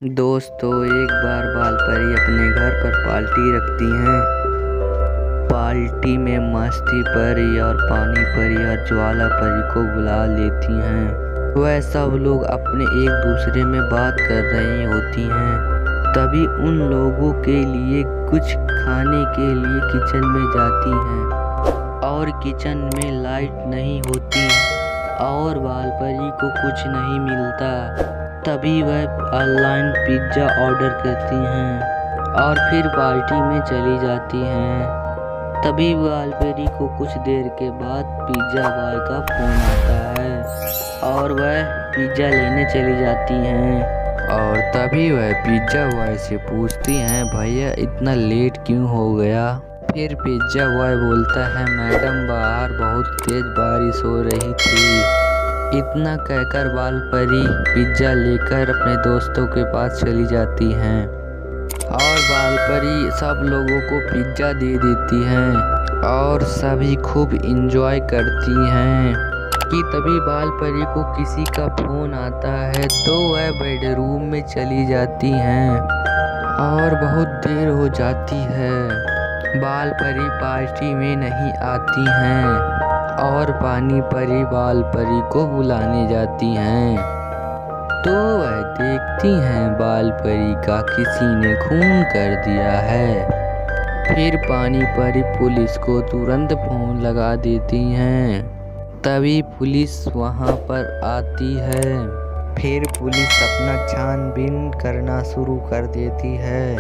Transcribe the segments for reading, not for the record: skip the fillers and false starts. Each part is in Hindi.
दोस्तों, एक बार बाल परी अपने घर पर पार्टी रखती हैं। पार्टी में मस्ती परी और पानी परी और ज्वाला परी को बुला लेती हैं। वह सब लोग अपने एक दूसरे में बात कर रही होती हैं। तभी उन लोगों के लिए कुछ खाने के लिए किचन में जाती हैं और किचन में लाइट नहीं होती और बाल परी को कुछ नहीं मिलता। तभी वह ऑनलाइन पिज़्ज़ा ऑर्डर करती हैं और फिर पार्टी में चली जाती हैं। तभी बाल परी को कुछ देर के बाद पिज़्ज़ा बॉय का फ़ोन आता है और वह पिज़्ज़ा लेने चली जाती हैं। और तभी वह पिज़्ज़ा बॉय से पूछती हैं, भैया इतना लेट क्यों हो गया। फिर पिज़्ज़ा बॉय बोलता है, मैडम बाहर बहुत तेज़ बारिश हो रही थी। इतना कहकर बाल परी पिज़्ज़ा लेकर अपने दोस्तों के पास चली जाती हैं और बाल परी सब लोगों को पिज़्ज़ा दे देती हैं और सभी खूब इंजॉय करती हैं कि तभी बाल परी को किसी का फ़ोन आता है तो वह बेडरूम में चली जाती हैं और बहुत देर हो जाती है। बाल परी पार्टी में नहीं आती हैं और पानी परी बाल परी को बुलाने जाती हैं तो वह देखती हैं बाल परी का किसी ने खून कर दिया है। फिर पानी परी पुलिस को तुरंत फ़ोन लगा देती हैं। तभी पुलिस वहां पर आती है। फिर पुलिस अपना छानबीन करना शुरू कर देती है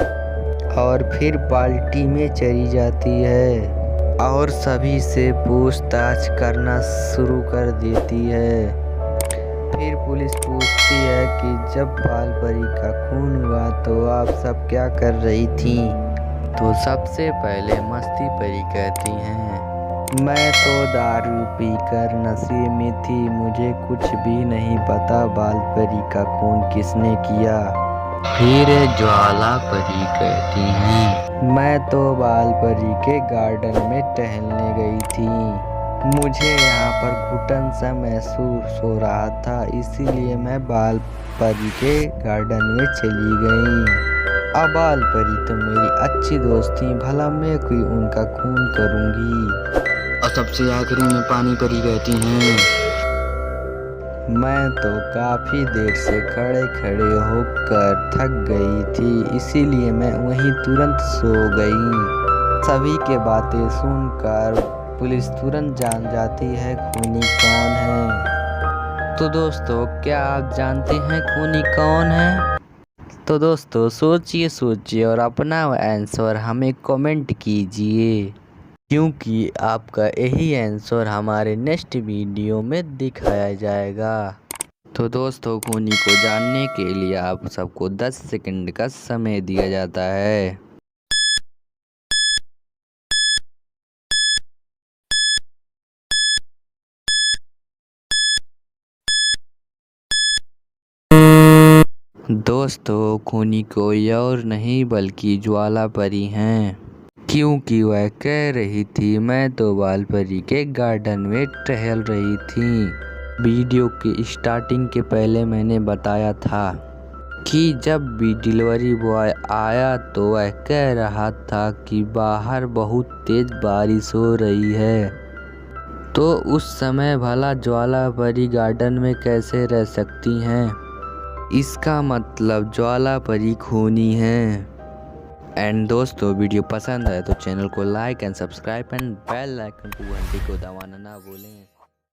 और फिर पार्टी में चली जाती है और सभी से पूछताछ करना शुरू कर देती है। फिर पुलिस पूछती है कि जब बाल परी का खून हुआ तो आप सब क्या कर रही थी। तो सबसे पहले मस्ती परी कहती हैं, मैं तो दारू पीकर नशे में थी, मुझे कुछ भी नहीं पता बाल परी का खून किसने किया। फिर ज्वाला परी कहती हैं, मैं तो बाल परी के गार्डन में टहलने गई थी, मुझे यहाँ पर घुटन सा महसूस हो रहा था, इसीलिए मैं बाल परी के गार्डन में चली गई। अब बाल परी तो मेरी अच्छी दोस्त थी, भला मैं कोई उनका खून करूँगी। और सबसे आखिरी में पानी परी कहती हैं, मैं तो काफ़ी देर से खड़े खड़े होकर थक गई थी, इसीलिए मैं वहीं तुरंत सो गई। सभी के बातें सुनकर पुलिस तुरंत जान जाती है खूनी कौन है। तो दोस्तों, क्या आप जानते हैं खूनी कौन है? तो दोस्तों सोचिए और अपना आंसर हमें कमेंट कीजिए, क्योंकि आपका यही आंसर हमारे नेक्स्ट वीडियो में दिखाया जाएगा। तो दोस्तों, खूनी को जानने के लिए आप सबको 10 सेकंड का समय दिया जाता है। दोस्तों, खूनी कोई और नहीं बल्कि ज्वाला परी हैं, क्योंकि वह कह रही थी मैं तो बाल परी के गार्डन में टहल रही थी। वीडियो के स्टार्टिंग के पहले मैंने बताया था कि जब भी डिलीवरी बॉय आया तो वह कह रहा था कि बाहर बहुत तेज बारिश हो रही है, तो उस समय भला ज्वाला परी गार्डन में कैसे रह सकती हैं। इसका मतलब ज्वाला परी खूनी है। एंड दोस्तों, वीडियो पसंद है तो चैनल को like and subscribe and bell icon को घंटी को दबाना ना भूलें।